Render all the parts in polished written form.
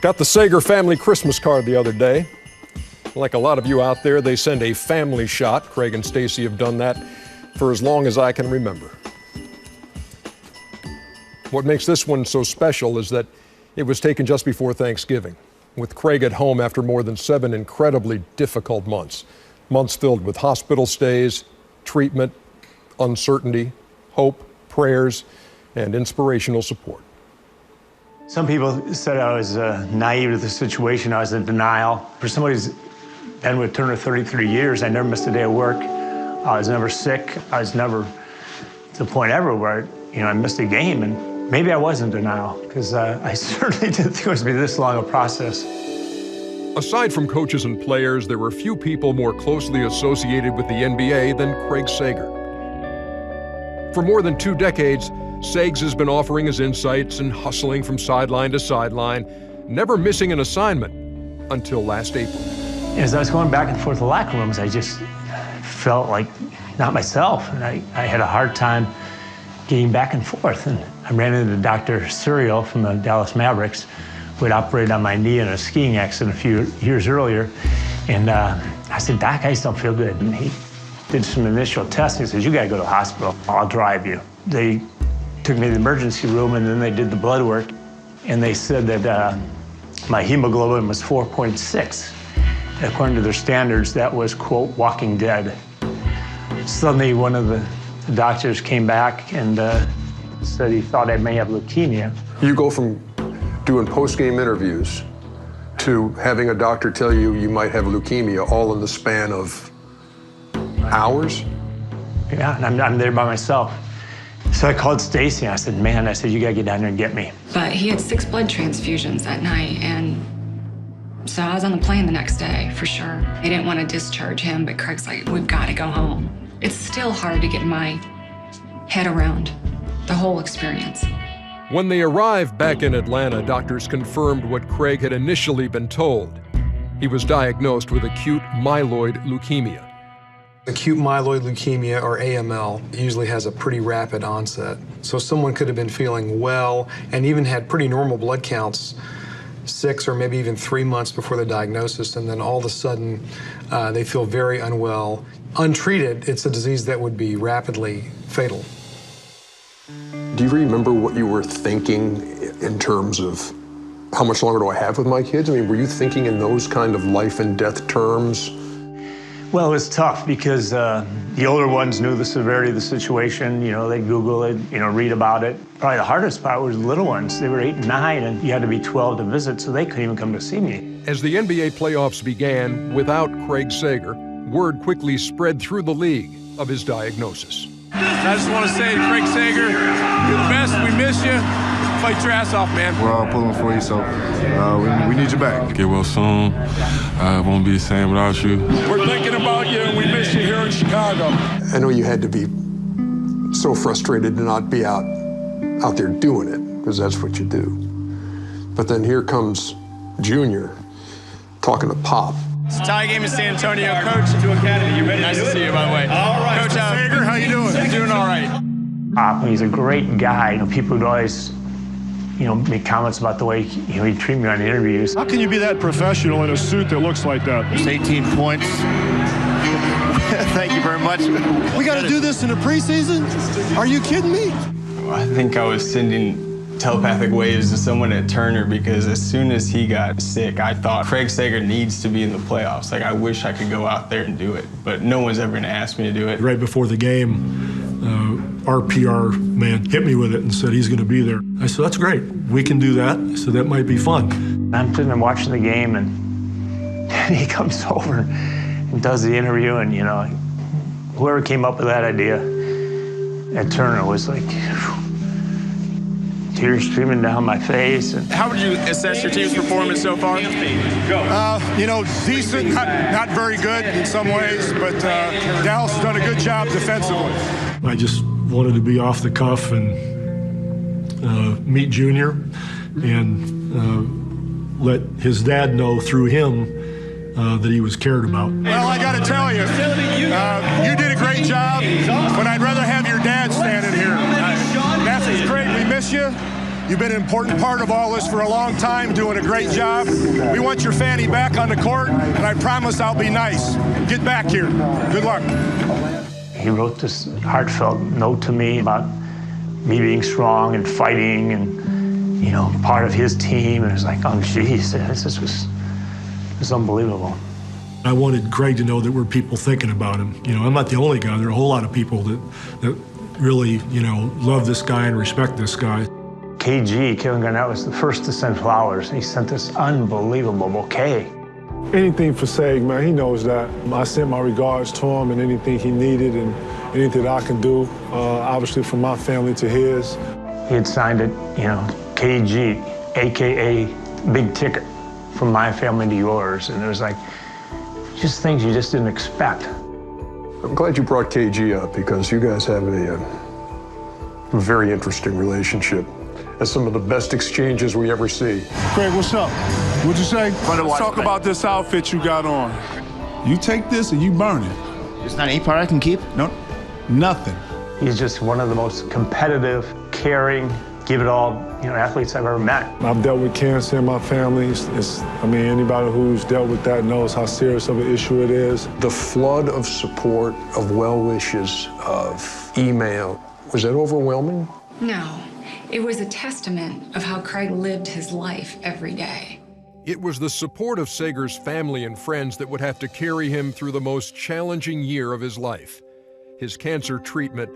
Got the Sager family Christmas card the other day. Like a lot of you out there, they send a family shot. Craig and Stacy have done that for as long as I can remember. What makes this one so special is that it was taken just before Thanksgiving, with Craig at home after more than 7 incredibly difficult months. Months filled with hospital stays, treatment, uncertainty, hope, prayers, and inspirational support. Some people said I was naive to the situation. I was in denial. For somebody who's been with Turner 33 years, I never missed a day of work. I was never sick. I was never to the point ever where, I missed a game. And maybe I was in denial, because I certainly didn't think it was going to be this long a process. Aside from coaches and players, there were few people more closely associated with the NBA than Craig Sager. For more than 2 decades, Sags has been offering his insights and hustling from sideline to sideline, never missing an assignment until last April. As I was going back and forth the locker rooms, I just felt like not myself, and I had a hard time getting back and forth. And I ran into Dr. Suriel from the Dallas Mavericks, who had operated on my knee in a skiing accident a few years earlier. And I said, "Doc, I just don't feel good." And he did some initial tests. He says, "You gotta go to the hospital. I'll drive you." They took me to the emergency room, and then they did the blood work, and they said that my hemoglobin was 4.6. According to their standards, that was, quote, walking dead. Suddenly, one of the doctors came back and said he thought I may have leukemia. You go from doing post-game interviews to having a doctor tell you you might have leukemia all in the span of hours? Yeah, and I'm there by myself. So I called Stacy and I said, "Man," I said, "you gotta get down there and get me." But he had 6 blood transfusions that night, and so I was on the plane the next day, for sure. I didn't want to discharge him, but Craig's like, "We've got to go home." It's still hard to get my head around the whole experience. When they arrived back in Atlanta, doctors confirmed what Craig had initially been told. He was diagnosed with acute myeloid leukemia. Acute myeloid leukemia, or AML, usually has a pretty rapid onset. So someone could have been feeling well and even had pretty normal blood counts 6 or maybe even 3 months before the diagnosis, and then all of a sudden they feel very unwell. Untreated, it's a disease that would be rapidly fatal. Do you remember what you were thinking in terms of how much longer do I have with my kids? I mean, were you thinking in those kind of life and death terms? Well, it was tough because the older ones knew the severity of the situation. They'd Google it, read about it. Probably the hardest part was the little ones. They were 8 and 9, and you had to be 12 to visit, so they couldn't even come to see me. As the NBA playoffs began, without Craig Sager, word quickly spread through the league of his diagnosis. I just want to say to Craig Sager, you're the best. We miss you. Fight your ass off, man. We're all pulling for you, so we need you back. Get well soon. It won't be the same without you. We're thinking about you, and we miss you here in Chicago. I know you had to be so frustrated to not be out there doing it, because that's what you do. But then here comes Junior talking to Pop. It's a tie game in San Antonio. Coach, to Academy. You ready? Nice to see you, by the way. All right. Coach Sager, how you doing? I'm doing all right. Pop, he's a great guy. People would always make comments about the way he'd treat me on the interviews. How can you be that professional in a suit that looks like that? It's 18 points. Thank you very much. We got to do this in the preseason? Are you kidding me? I think I was sending telepathic waves to someone at Turner, because as soon as he got sick, I thought Craig Sager needs to be in the playoffs. Like, I wish I could go out there and do it, but no one's ever gonna ask me to do it. Right before the game, our PR man hit me with it and said he's gonna be there. I said, "That's great, we can do that." So that might be fun. I'm sitting there watching the game, and he comes over and does the interview, and whoever came up with that idea at Turner was like, tears streaming down my face. And how would you assess your team's performance so far? Decent, not very good in some ways, but Dallas has done a good job defensively. I just wanted to be off the cuff and meet Junior and let his dad know through him that he was cared about. Well, I got to tell you, you did a great job, but I'd rather have your dad standing here. That's great. We miss you. You've been an important part of all this for a long time, doing a great job. We want your Fanny back on the court, and I promise I'll be nice. Get back here. Good luck. He wrote this heartfelt note to me about me being strong and fighting and, you know, part of his team. And it was like, oh, geez, this was unbelievable. I wanted Craig to know that we're people thinking about him. You know, I'm not the only guy. There are a whole lot of people that really, you know, love this guy and respect this guy. KG, Kevin Garnett, was the first to send flowers. He sent this unbelievable bouquet. Anything for Seg, man, he knows that. I sent my regards to him and anything he needed and anything that I can do, obviously from my family to his. He had signed it, you know, KG, AKA Big Ticket, from my family to yours. And it was like, just things you just didn't expect. I'm glad you brought KG up because you guys have a very interesting relationship. That's some of the best exchanges we ever see. Craig, what's up? What'd you say? Let's talk about this outfit you got on. You take this and you burn it. There's not any part I can keep? No, nothing. He's just one of the most competitive, caring, give it all, you know, athletes I've ever met. I've dealt with cancer in my family. I mean, anybody who's dealt with that knows how serious of an issue it is. The flood of support, of well wishes, of email, was that overwhelming? No, it was a testament of how Craig lived his life every day. It was the support of Sager's family and friends that would have to carry him through the most challenging year of his life. His cancer treatment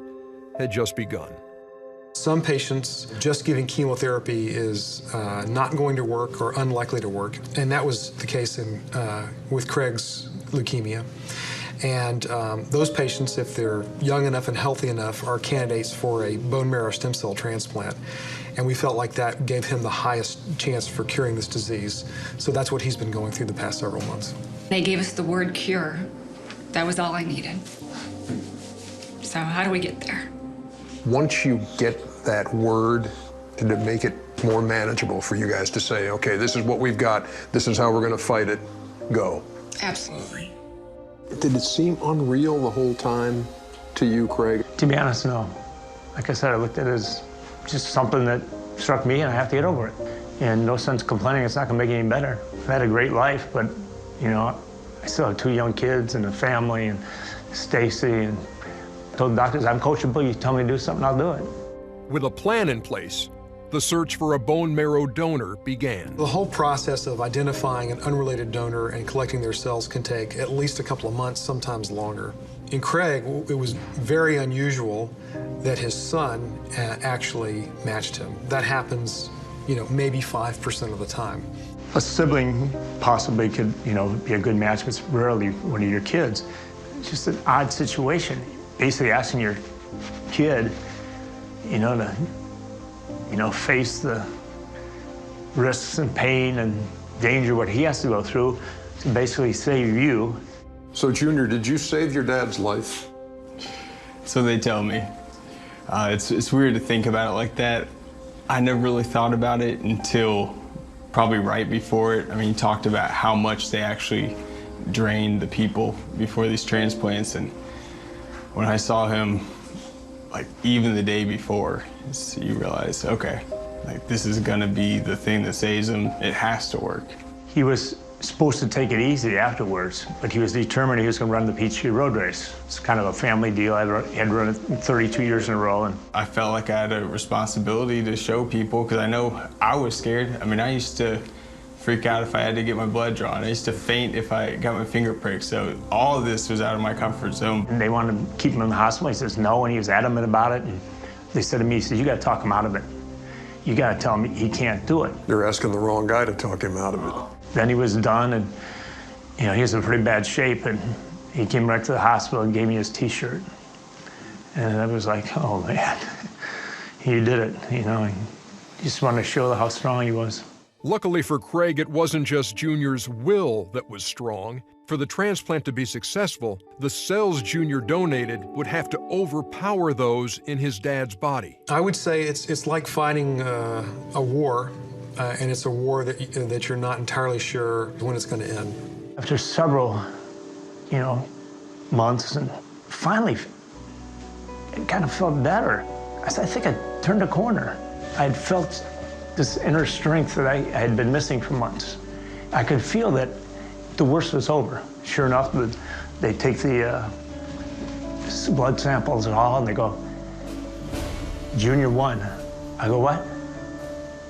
had just begun. Some patients, just giving chemotherapy is not going to work or unlikely to work, and that was the case with Craig's leukemia. And those patients, if they're young enough and healthy enough, are candidates for a bone marrow stem cell transplant. And we felt like that gave him the highest chance for curing this disease. So that's what he's been going through the past several months. They gave us the word cure. That was all I needed. So how do we get there? Once you get that word, did it make it more manageable for you guys to say, okay, this is what we've got, this is how we're going to fight it, go? Absolutely. Did it seem unreal the whole time to you, Craig? To be honest, no. Like I said, I looked at it as just something that struck me and I have to get over it. And no sense complaining, it's not gonna make it any better. I've had a great life, but you know, I still have 2 young kids and a family and Stacy, and I told the doctors, I'm coachable, you tell me to do something, I'll do it. With a plan in place, the search for a bone marrow donor began. The whole process of identifying an unrelated donor and collecting their cells can take at least a couple of months, sometimes longer. In Craig, it was very unusual that his son actually matched him. That happens, you know, maybe 5% of the time. A sibling possibly could, you know, be a good match, but it's rarely one of your kids. It's just an odd situation. Basically asking your kid, you know, to, you know, face the risks and pain and danger what he has to go through to basically save you. So, Junior, did you save your dad's life? So they tell me. It's weird to think about it like that. I never really thought about it until probably right before it. I mean, he talked about how much they actually drained the people before these transplants, and when I saw him, like even the day before, you realize, okay, like this is gonna be the thing that saves him. It has to work. He was supposed to take it easy afterwards, but he was determined he was going to run the Peachtree Road Race. It's kind of a family deal. I had run it 32 years in a row. And I felt like I had a responsibility to show people, because I know I was scared. I mean, I used to freak out if I had to get my blood drawn. I used to faint if I got my finger pricked. So all of this was out of my comfort zone. And they wanted to keep him in the hospital. He says no, and he was adamant about it. And they said to me, he said, you got to talk him out of it. You got to tell him he can't do it. You're asking the wrong guy to talk him out of it. Then he was done, and you know, he was in pretty bad shape, and he came right to the hospital and gave me his T-shirt. And I was like, oh man, he did it, you know. He just wanted to show how strong he was. Luckily for Craig, it wasn't just Junior's will that was strong. For the transplant to be successful, the cells Junior donated would have to overpower those in his dad's body. I would say it's like fighting a war, and it's a war that you're not entirely sure when it's going to end. After several, you know, months, and finally, it kind of felt better. I think I turned a corner. I had felt this inner strength that I had been missing for months. I could feel that the worst was over. Sure enough, they take the blood samples and all, and they go, Junior won. I go, what?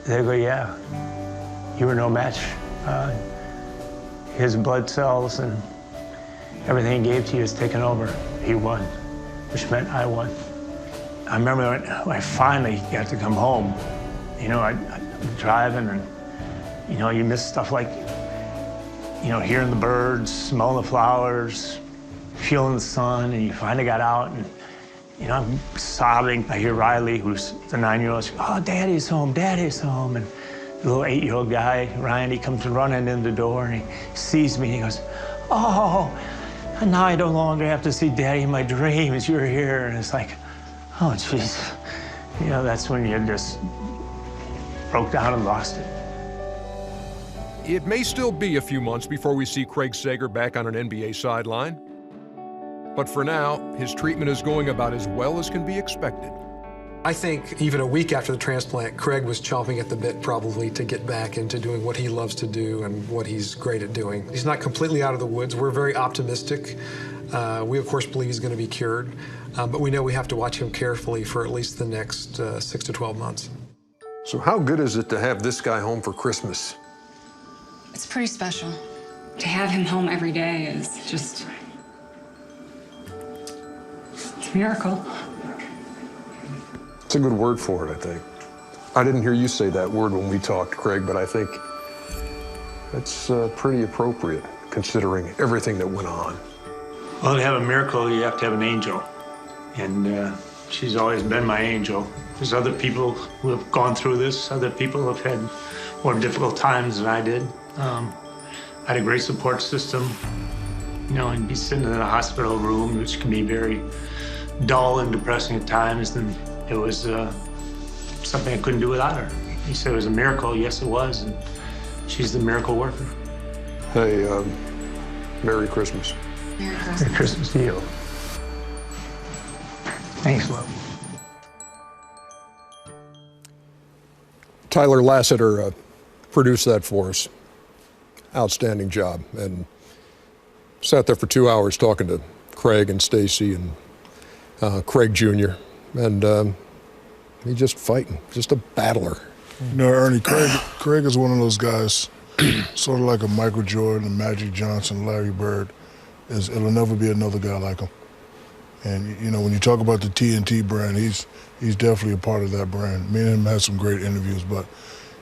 They go, yeah, you were no match. His blood cells and everything he gave to you is taken over. He won, which meant I won. I remember when I finally got to come home, you know, I'm driving and, you know, you miss stuff like, you know, hearing the birds, smelling the flowers, feeling the sun, and you finally got out and, you know, I'm sobbing. I hear Riley, who's the 9-year-old, oh, Daddy's home, Daddy's home. And the little 8-year-old guy, Ryan, he comes running in the door and he sees me and he goes, oh, now I no longer have to see Daddy in my dreams, you're here. And it's like, oh, jeez. You know, that's when you just broke down and lost it. It may still be a few months before we see Craig Sager back on an NBA sideline. But for now, his treatment is going about as well as can be expected. I think even a week after the transplant, Craig was chomping at the bit probably to get back into doing what he loves to do and what he's great at doing. He's not completely out of the woods. We're very optimistic. We, of course, believe he's going to be cured, but we know we have to watch him carefully for at least the next 6 to 12 months. So how good is it to have this guy home for Christmas? It's pretty special. To have him home every day is just... it's a miracle. It's a good word for it, I think. I didn't hear you say that word when we talked, Craig, but I think that's pretty appropriate considering everything that went on. Well, to have a miracle, you have to have an angel. And she's always been my angel. There's other people who have gone through this. Other people have had more difficult times than I did. I had a great support system. You know, and be sitting in a hospital room, which can be very dull and depressing at times, and it was something I couldn't do without her. He said it was a miracle. Yes, it was. And she's the miracle worker. Hey, Merry Christmas. Merry Christmas. Merry Christmas to you. Thanks, love. Tyler Lasseter produced that for us. Outstanding job. And sat there for 2 hours talking to Craig and Stacy and Craig Jr. And he's just fighting, just a battler. You know, Ernie, Craig is one of those guys, sort of like a Michael Jordan, a Magic Johnson, Larry Bird. It'll never be another guy like him. And, you know, when you talk about the TNT brand, he's definitely a part of that brand. Me and him had some great interviews, but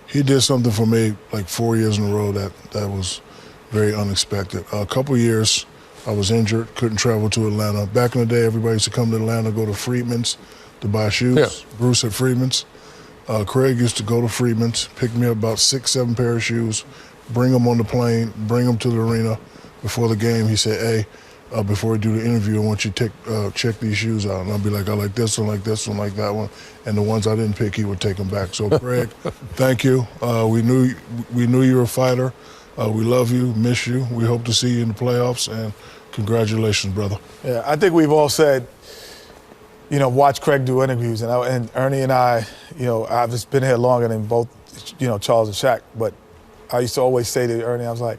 he did something for me like 4 years in a row that was very unexpected. A couple years, I was injured, couldn't travel to Atlanta. Back in the day, everybody used to come to Atlanta, go to Freedman's to buy shoes. Yeah. Bruce at Freedman's. Craig used to go to Freedman's, pick me up about 6, 7 pair of shoes, bring them on the plane, bring them to the arena. Before the game, he said, hey, before we do the interview, I want you to check these shoes out. And I'll be like, I like this one, like this one, like that one. And the ones I didn't pick, he would take them back. So, Craig, thank you. We knew you were a fighter. We love you, miss you. We hope to see you in the playoffs, and congratulations, brother. Yeah, I think we've all said, you know, watch Craig do interviews. And Ernie and I, you know, I've just been here longer than both, you know, Charles and Shaq. But I used to always say to Ernie, I was like,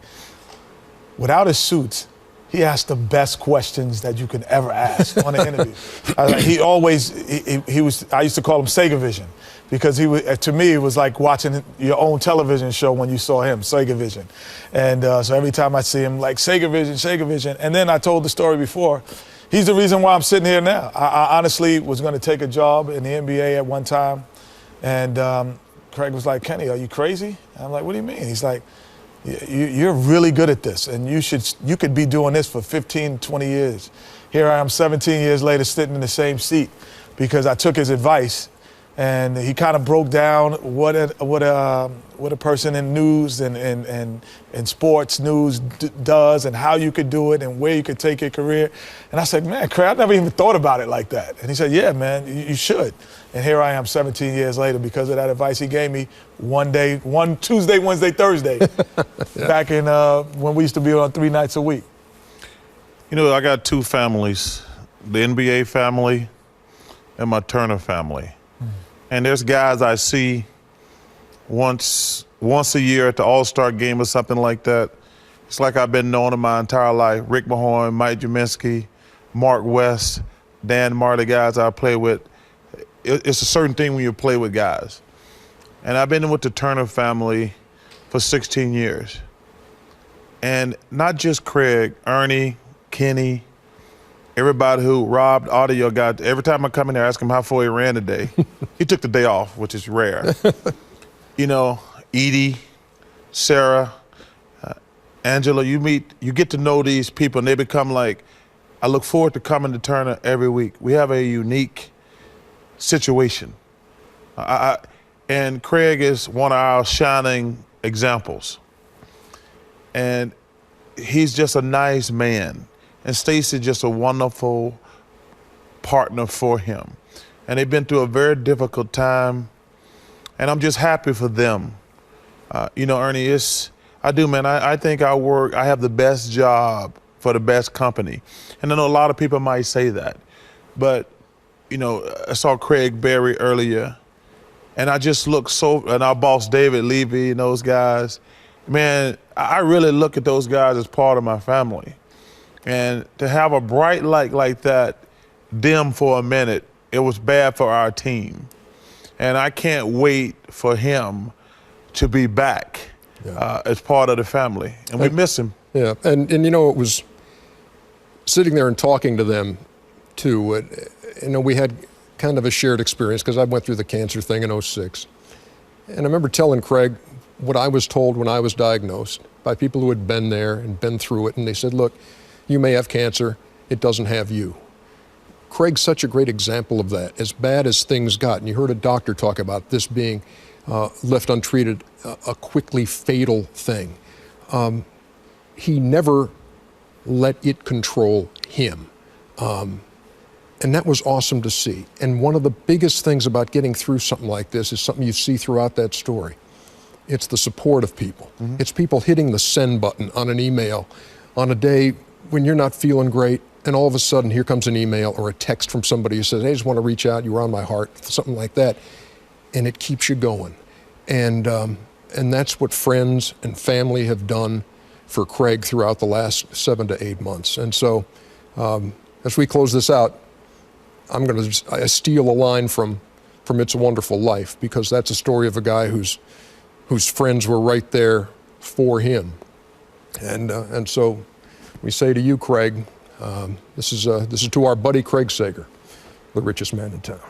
without his suits, he asked the best questions that you could ever ask on an interview. He always, he was, I used to call him Sega Vision, because he was, to me, it was like watching your own television show when you saw him, Sega Vision. And so every time I see him, like, Sega Vision, Sega Vision. And then I told the story before, he's the reason why I'm sitting here now. I honestly was going to take a job in the NBA at one time. And Craig was like, Kenny, are you crazy? And I'm like, what do you mean? He's like, you're really good at this, and you could be doing this for 15, 20 years. Here I am 17 years later sitting in the same seat because I took his advice, and he kind of broke down what a person in news and sports news does, and how you could do it and where you could take your career. And I said, man, Craig, I never even thought about it like that. And he said, yeah, man, you should. And here I am 17 years later because of that advice he gave me one Tuesday, Wednesday, Thursday, yeah. Back in when we used to be on 3 nights a week. You know, I got 2 families, the NBA family and my Turner family. And there's guys I see once a year at the All-Star game or something like that. It's like I've been knowing him my entire life. Rick Mahorn, Mike Jaminski, Mark West, Dan Marley, guys I play with. It's a certain thing when you play with guys. And I've been with the Turner family for 16 years. And not just Craig, Ernie, Kenny, everybody who robbed audio got, every time I come in there, I ask him how far he ran today. He took the day off, which is rare. You know, Edie, Sarah, Angela, you get to know these people and they become like, I look forward to coming to Turner every week. We have a unique situation. And Craig is one of our shining examples. And he's just a nice man. And Stacey's just a wonderful partner for him. And they've been through a very difficult time. And I'm just happy for them. You know, Ernie, I do, man. I think I have the best job for the best company. And I know a lot of people might say that. But, you know, I saw Craig Berry earlier. And I just look and our boss, David Levy, and those guys. Man, I really look at those guys as part of my family. And to have a bright light like that dim for a minute, it was bad for our team. And I can't wait for him to be back as part of the family. And we miss him. Yeah, and you know, it was sitting there and talking to them, too. You know, we had kind of a shared experience because I went through the cancer thing in '06. And I remember telling Craig what I was told when I was diagnosed by people who had been there and been through it. And they said, look, you may have cancer, it doesn't have you. Craig's such a great example of that. As bad as things got, and you heard a doctor talk about this being left untreated, a quickly fatal thing. He never let it control him. And that was awesome to see. And one of the biggest things about getting through something like this is something you see throughout that story. It's the support of people. Mm-hmm. It's people hitting the send button on an email on a day when you're not feeling great, and all of a sudden here comes an email or a text from somebody who says, hey, I just want to reach out, you were on my heart, something like that. And it keeps you going. And that's what friends and family have done for Craig throughout the last 7 to 8 months. And so as we close this out, I'm going to steal a line from It's a Wonderful Life, because that's a story of a guy whose friends were right there for him. And so we say to you, Craig, this is to our buddy Craig Sager, the richest man in town.